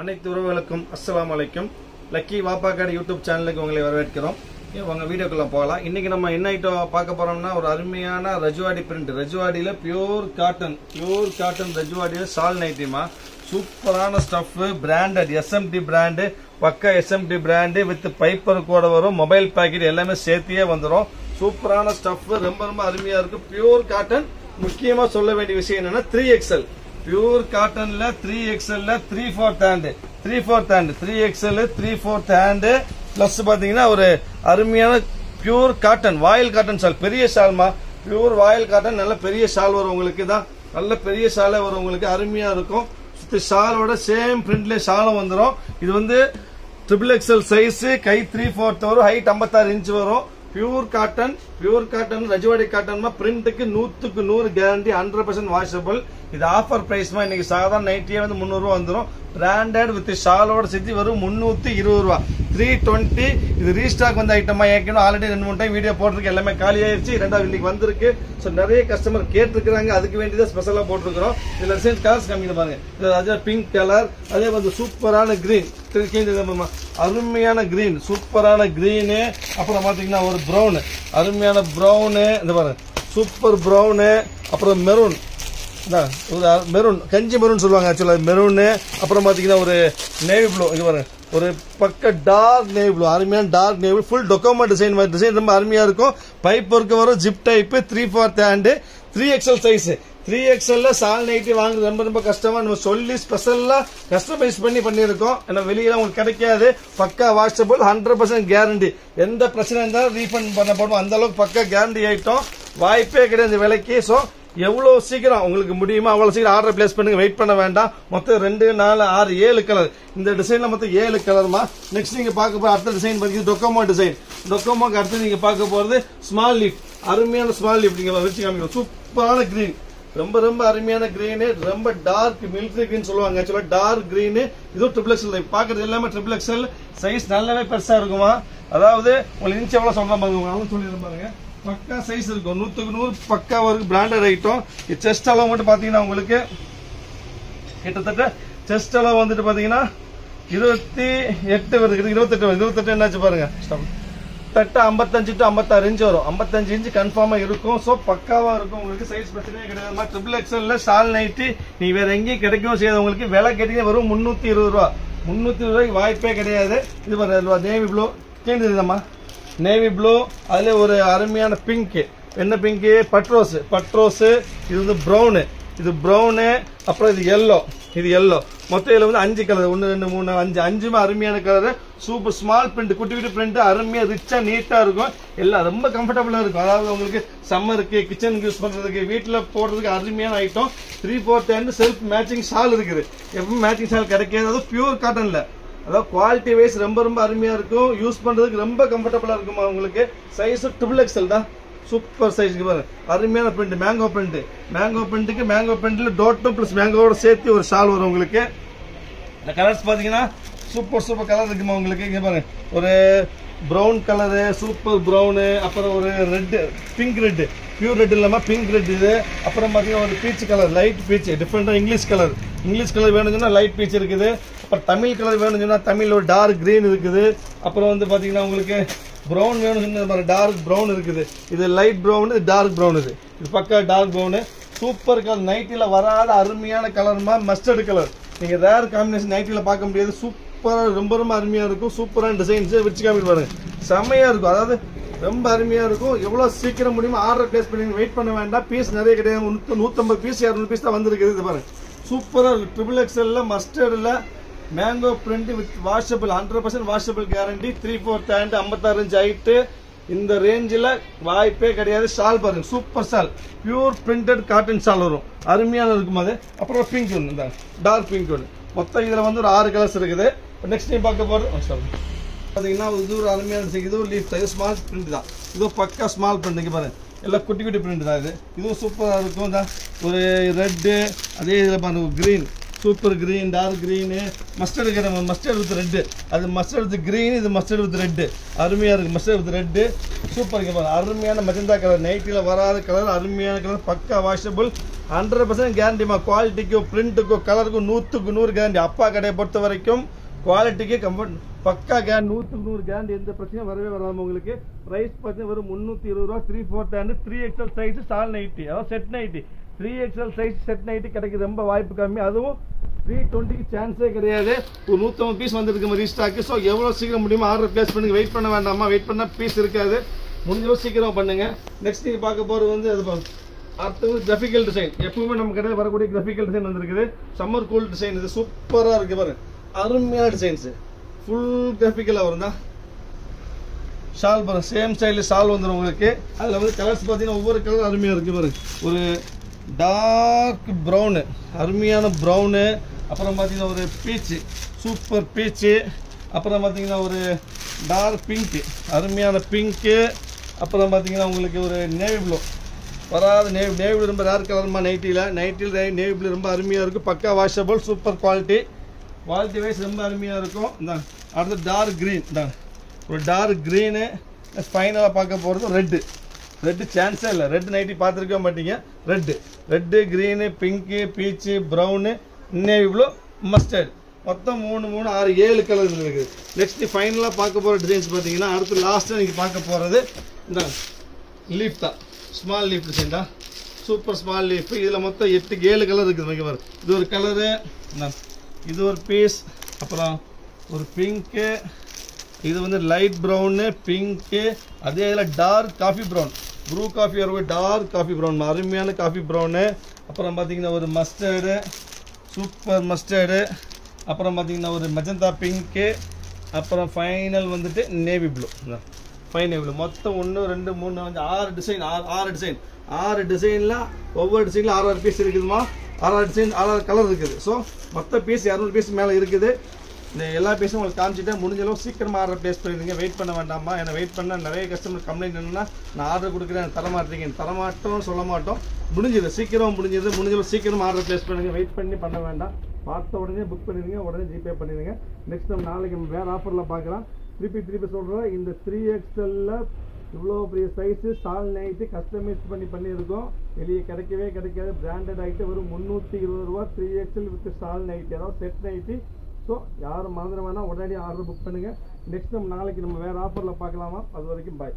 அனைத்து உறவுகளுக்கும் அஸ்ஸலாமு அலைக்கும். லக்கி வாப்பாக்காடு யூடியூப் சேனலுக்கு உங்களை வரவேற்கிறோம். உங்க வீடியோக்குள்ள போகலாம். இன்னைக்கு நம்ம என்ன ஐட்டம் பார்க்க போறோம்னா, ஒரு அருமையான ரஜ்வாடி பிரிண்ட், ரஜ்வாடியில பியூர் காட்டன் ரஜ்வாடியில சால் நைட்டிமா, சூப்பரான ஸ்டஃப், பிராண்டட் எஸ்எம்டி பிராண்டு, பக்கா எஸ்எம்டி பிராண்டு வித் பைப்பர் கூட வரும், மொபைல் பாக்கெட் எல்லாமே சேர்த்தியே வந்துடும். சூப்பரான ஸ்டஃப், ரொம்ப அருமையா இருக்கு. Pure cotton. முக்கியமா சொல்ல வேண்டிய விஷயம் என்னன்னா 3XL பியூர் காட்டன்ல 3XL 3/4 hand 3XL 3/4 hand plus பாத்தீங்கன்னா ஒரு அருமையான pure cotton voile cotton shawl, பெரிய ஷால்மா, பியூர் வாயில் காட்டன், நல்ல பெரிய ஷால் வரும் உங்களுக்கு. தான் நல்ல பெரிய ஷாலே வரும் உங்களுக்கு, அருமையா இருக்கும். ஷாலோட சேம் பிரிண்ட்ல ஷாலும் வந்துடும். இது வந்து XXL சைஸ், கை 3/4 வரும், ஹைட் 56 இன்ச் வரும். பியூர் காட்டன் ரஜ்வாடி காட்டன் பிரிண்ட்டுக்கு 100க்கு 100 கேரண்டி, 100% வாஷபிள். இது ஆஃபர் பிரைஸ்மா. இன்னைக்கு சாதாரண நைட்டியே வந்து 300 ரூபா வந்துடும். பிராண்டட் வித் ஷாலோட சேர்த்து வரும் 320 ரூபா, 320. இது ரீஸ்டாக் வந்த ஐட்டமா, ஏற்கனவே ஆல்ரெடி 2-3 டைம் வீடியோ போட்டிருக்கு, எல்லாமே காலி ஆயிருச்சு. ரெண்டாவது இன்னைக்கு வந்திருக்கு. ஸோ நிறைய கஸ்டமர் கேட்டிருக்காங்க, அதுக்கு வேண்டியதான் ஸ்பெஷலா போட்டிருக்கிறோம். இதுல டிசைன் கலர்ஸ் கம்மி பாருங்க. இது பிங்க் கலர், அதே வந்து சூப்பரான கிரீன், அருமையான கிரீன், சூப்பரான கிரீனு. அப்புறம் பாத்தீங்கன்னா ஒரு பிரவுன், அருமையான பிரவுனு, இந்த பாருங்க சூப்பர் பிரவுனு. அப்புறம் மெரூன், மெரூன் கஞ்சி மெரூன் சொல்லுவாங்க ஆக்சுவலா, மெரூனு. அப்புறம் பாத்தீங்கன்னா ஒரு நேவி ப்ளூ, இது பாருங்க ஒரு பக்க டார்க் நேவி ப்ளூ, அருமையான டார்க் நேவி, ஃபுல் டொக்கோமா டிசைன் ரொம்ப அருமையா இருக்கும். பைப் ஒர்க்கு வரும், zip type, 3/4 hand, 3XL size. 3XL சால் நைட்டி வாங்குறது ரொம்ப கஷ்டமா, நம்ம சொல்லி ஸ்பெஷலா கஸ்டமைஸ் பண்ணிருக்கோம். ஏன்னா வெளியில உங்களுக்கு கிடைக்காது. பக்கா வாஷபிள், 100% கேரண்டி. எந்த பிரச்சனை இருந்தாலும் ரீஃபண்ட் பண்ணப்படும், அந்த அளவுக்கு பக்கா கேரண்டி ஆயிட்டோம். வாய்ப்பே கிடையாது இந்த விலைக்கு. சோ எவ்வளவு சீக்கிரம் உங்களுக்கு முடியுமோ அவ்வளவு சீக்கிரம் ஆர்டர் பிளேஸ் பண்ணுங்க, வெயிட் பண்ண வேண்டாம். மொத்தம் 2, 4, 6, 7 கலர். இந்த டிசைன்ல மொத்தம் 7 கலர்மா. நெக்ஸ்ட் நீங்க பார்க்க போற அடுத்த டிசைன் பாத்தீங்கன்னா டொக்கோமோ டிசைன். டொக்கோமோக்கு அடுத்து நீங்க பார்க்க போறது ஸ்மால் லீஃப், அருமையான ஸ்மால் லீஃப். நீங்க வச்சு காமிக்கணும். சூப்பரான கிரீன், ரொம்ப அருமையான கிரீன், ரொம்ப டார்க் மிலிட்டரி கிரீன் சொல்லுவாங்க ஆக்சுவலா, டார்க் கிரீன். இதுவும் XXL பாக்குறது எல்லாமே XXL சைஸ், நல்லாவே பெருசா இருக்குமா. அதாவது உங்களுக்கு இன்ச் எவ்வளவு சொல்ற பாருங்க, சொல்லிடுறேன் பாருங்க. பக்கா சைஸ் இருக்கும், 100க்கு 100 பக்கா வரும். Branded item. செஸ்ட் அளவு மட்டும் பாத்தீங்கன்னா உங்களுக்கு கிட்டத்தட்ட செஸ்ட் அளவு வந்துட்டு பாத்தீங்கன்னா 28 வருது, 28 என்னாச்சு பாருங்க. தட்ட 55 to 56 இன்ச் வரும், 55 இன்ச் கன்ஃபார்மா இருக்கும். சோ பக்காவா இருக்கும் உங்களுக்கு, சைஸ் பிரச்சனையே கிடையாது. XXL ஷால் நைட்டி நீ வேற எங்கேயும் கிடைக்கும் செய்யாது. உங்களுக்கு விலை கேட்டீங்கன்னா வரும் 320 ரூபா, 320 ரூபாய்க்கு வாய்ப்பே கிடையாது. இது பாருங்க நேவி ப்ளூ, கேட்டுமா நேவி ப்ளூ, அதுல ஒரு அருமையான பிங்க், என்ன பிங்க், பட்ரோஸ். இது வந்து ப்ரௌனு, அப்புறம் இது எல்லோ. மொத்தம் இதுல வந்து 5 கலர், 1 2 3 5, 5மே அருமையான கலர். சூப்பர் ஸ்மால் பிரிண்ட், குட்டி பிரிண்ட், அருமையா ரிச்சா நீட்டா இருக்கும். எல்லாம் ரொம்ப கம்ஃபர்டபுளா இருக்கும். அதாவது உங்களுக்கு சம்மருக்கு, கிச்சனுக்கு யூஸ் பண்றதுக்கு, வீட்டுல போடுறதுக்கு அருமையான item. 3/4 hand self matching shawl இருக்குது. எப்பவும் மேட்சிங் ஷால் கிடைக்காது, அது பியூர் காட்டன்ல. அதாவது குவாலிட்டி வைஸ் ரொம்ப அருமையா இருக்கும். யூஸ் பண்றதுக்கு ரொம்ப கம்ஃபர்டபுளா இருக்குமா உங்களுக்கு. சைஸ் XXL தான், சூப்பர் சைஸ். அருமையான பிரிண்ட், மேங்கோ பிரிண்ட்டுக்கு மேங்கோ பிரிண்ட்ல டோட்டும் பிளஸ் மேங்கோட சேர்த்து ஒரு ஷால் வரும் உங்களுக்கு. இந்த கலர்ஸ் பாத்தீங்கன்னா சூப்பர் கலர் இருக்குமா உங்களுக்கு. இங்க பாருங்க ஒரு பிரவுன் கலரு, சூப்பர் பிரவுனு, அப்புறம் ஒரு red, pink red, pure red இல்லாம பிங்க் ரெட். இது அப்புறம் பாத்தீங்கன்னா ஒரு பீச் கலர், லைட் பீச், டிஃபரெண்டா இங்கிலீஷ் கலர் வேணும்னா லைட் பீச் இருக்குது. அப்புறம் தமிழ் கலர் வேணும்னா தமிழ் ஒரு டார்க் கிரீன் இருக்குது. அப்புறம் வந்து பாத்தீங்கன்னா உங்களுக்கு பிரவுன் வேணும்னா டார்க் பிரவுன் இருக்குது. இது லைட் பிரவுன், இது டார்க் பிரவுன். இது பக்கா டார்க் பிரவுன். சூப்பர் கலர், நைட்டில வராத அருமையான கலர்மா, மஸ்டர்ட் கலர். நீங்க ரேர் காம்பினேஷன் நைட்டில பார்க்க முடியாது. சூப்பரா ரொம்ப அருமையா இருக்கும். சூப்பரான டிசைன்ஸ் வச்சு காமிட்டு பாருங்க, செம்மையா இருக்கும். அதாவது ரொம்ப அருமையா இருக்கும். எவ்வளவு சீக்கிரம் முடியுமோ ஆர்டர் பிளேஸ் பண்ணி வெயிட் பண்ண வேண்டாம். பீஸ் நிறைய கிடையாது, 150 பீஸ் 200 பீஸ் தான் வந்திருக்குது. இது பாருங்க சூப்பரா இருக்கு. XXL மஸ்டர்ட்ல mango print with washable, 100% washable guarantee. 3/4 hand, 56 inch height. இந்த ரேஞ்சில வாய்ப்பே கிடையாது. ஷால் பாருங்க, super shawl, pure printed cotton shawl வரும், அருமையான இருக்கும் அது. அப்புறம் பிங்க் ஒன்று, டார்க் பிங்க் ஒன்று. மொத்தம் இதுல வந்து ஒரு 6 கலர்ஸ் இருக்குது. நெக்ஸ்ட் டைம் பார்க்க போறது பாத்தீங்கன்னா இது ஒரு அருமையான, இதுவும் லீஃப், இது ஸ்மால் பிரிண்ட் தான். இதுவும் பக்கா ஸ்மால் பிரிண்ட் பாருங்க, எல்லாம் குட்டி பிரிண்ட் தான். இதுவும் சூப்பரா இருக்கும். ஒரு ரெட்டு, அதே இதுல பாருங்க green, super green, dark green, mustard with red. அது மஸ்டர்ட் வித் கிரீன், இது மஸ்டர்ட் வித் ரெட். அருமையா இருக்கு மஸ்டர்ட் வித் ரெட், சூப்பர். அருமையான மெஜந்தா கலர், நைட்டில வராத கலர், அருமையான கலர், பக்கா வாஷபிள். 100% கேரண்டிமா. குவாலிட்டிக்கோ பிரிண்ட்டுக்கோ கலருக்கும் 100க்கு 100 கேரண்டி. அப்பா கடையை பொறுத்த வரைக்கும் குவாலிட்டிக்கு கம்ஃபர்ட் பக்கா கேரண்டி, 100க்கு 100 கேரண்டி. எந்த பிரச்சனையும் வரவே வராது உங்களுக்கு. ப்ரைஸ் பார்த்தீங்கன்னா வெறும் 320 ரூபா. 3/4 hand 3XL size shawl nighty, அதாவது set nighty. 3XL size set nighty கிடைக்குது ரொம்ப வாய்ப்பு கம்மி. அதுவும் 320க்கு சான்ஸே கிடையாது. ஒரு 150 பீஸ் வந்துருக்கு ரீஸ்டாக்கு. ஸோ எவ்வளோ சீக்கிரம் முடியுமோ ஆர்டர் பிளேஸ் பண்ணுங்க. வெயிட் பண்ண வேண்டாமா, வெயிட் பண்ணால் பீஸ் இருக்காது. முடிஞ்சளவு சீக்கிரம் பண்ணுங்க. நெக்ஸ்ட் நீங்கள் பார்க்க போகிறது வந்து அது அடுத்தது கிராஃபிக்கல் டிசைன். எப்பவுமே நம்ம கடையில் வரக்கூடிய கிராஃபிக்கல் டிசைன் வந்துருக்குது. Summer cool design. இது சூப்பராக இருக்குது பாருங்க, அருமையான டிசைன்ஸு. ஃபுல் கிராஃபிக்கலாக வரும் தான். ஷால் பாருங்க, சேம் ஸ்டைலில் ஷால் வந்துடும் உங்களுக்கு. அதில் வந்து கலர்ஸ் பார்த்தீங்கன்னா ஒவ்வொரு கலர் அருமையாக இருக்குது பாருங்க. ஒரு டார்க் ப்ரௌனு, அருமையான ப்ரௌனு. அப்புறம் பார்த்தீங்கன்னா ஒரு பீச்சு, சூப்பர் பீச்சு. அப்புறம் பார்த்தீங்கன்னா ஒரு டார்க் பிங்க்கு, அருமையான பிங்க்கு. அப்புறம் பார்த்தீங்கன்னா உங்களுக்கு ஒரு நேவி ப்ளூ வராது. நேவி ப்ளூ ரொம்ப ரேர் கலர்மா. நைட்டியில் நேவி ப்ளூ ரொம்ப அருமையாக இருக்கும். பக்கா washable, super quality. Quality wise ரொம்ப அருமையாக இருக்கும். இந்தாங்க அடுத்து டார்க் க்ரீன். இந்தாங்க ஒரு டார்க் க்ரீனு. ஃபைனலாக பார்க்க போகிறது ரெட்டு சான்ஸே இல்லை. ரெட் நைட்டி பார்த்துருக்க மாட்டீங்க. Red green, pink, beach, brown, navy blue, mustard. மொத்தம் 3 6 7 கலர் இருக்குது. நெக்ஸ்ட் ஃபைனலாக பார்க்க போகிற டிசைன்ஸ் பார்த்தீங்கன்னா அடுத்து லாஸ்ட்டாக நீங்கள் பார்க்க போகிறது இந்த லீஃப் தான். ஸ்மால் லீஃப் டிசைன் தான், சூப்பர் ஸ்மால் லீஃப். இதில் மொத்தம் 7 கலர் இருக்குது. இங்கே பாருங்க, இது ஒரு கலரு, இது ஒரு பீஸ், அப்புறம் ஒரு பிங்க்கு, இது வந்து லைட் ப்ரௌனு, பிங்க்கு, அதே இதில் dark coffee brown, Bru coffee வர டார்க் காஃபி ப்ரௌன், அருமையான காஃபி ப்ரௌனு. அப்புறம் பார்த்தீங்கன்னா ஒரு மஸ்டர்டு, சூப்பர் மஸ்டர்டு. அப்புறம் பார்த்தீங்கன்னா ஒரு மெஜந்தா பிங்க்கு. அப்புறம் ஃபைனல் வந்துட்டு navy blue. Fine navy blue. மொத்தம் 1 2 3 5 6 டிசைன். 6 டிசைனில் ஒவ்வொரு டிசைனில் 6 பீஸ் இருக்குதுமா. 6 டிசைன் 6 கலர் இருக்குது. ஸோ மொத்த பீஸ் 200 பீஸ் மேலே இருக்குது. இந்த எல்லா பீஸும் உங்களுக்கு காமிச்சிட்டேன். முடிஞ்சளவு சீக்கிரமாக ஆர்டர் ப்ளேஸ் பண்ணிடுங்க. வெயிட் பண்ண வேண்டாமா. ஏன்னா வெயிட் பண்ணால் நிறைய கஸ்டமர் கம்ப்ளைண்ட் என்னன்னா, நான் ஆர்டர் கொடுக்குறேன் தரமாட்டீங்க. தரமாட்டோம்னு சொல்ல மாட்டோம். முடிஞ்சது சீக்கிரம் முடிஞ்சளவு சீக்கிரமாக ஆர்டர் ப்ளேஸ் பண்ணுங்கள். வெயிட் பண்ண வேண்டாம். பார்த்த உடனே புக் பண்ணிடுங்க, உடனே ஜிபே பண்ணிடுங்க. நெக்ஸ்ட் நம்ம நாளைக்கு நம்ம வேறு ஆஃபரில் பார்க்கலாம். திருப்பி சொல்கிறோம், இந்த 3XL இவ்வளோ பெரிய சைஸு சால் நைட்டு கஸ்டமைஸ் பண்ணியிருக்கோம். வெளியே கிடைக்காது. பிராண்டட் ஆகிட்டு வெறும் 320 ரூபா. 3XL வித் சால் நைட்டு, அதாவது செட் நைட்டு. ஸோ யாரும் மறந்துட வேணாம், உடனடி ஆர்டர் புக் பண்ணுங்கள். நெக்ஸ்ட் நம்ம நாளைக்கு நம்ம வேறு ஆஃபரில் பார்க்கலாமா. அது வரைக்கும் பாய்.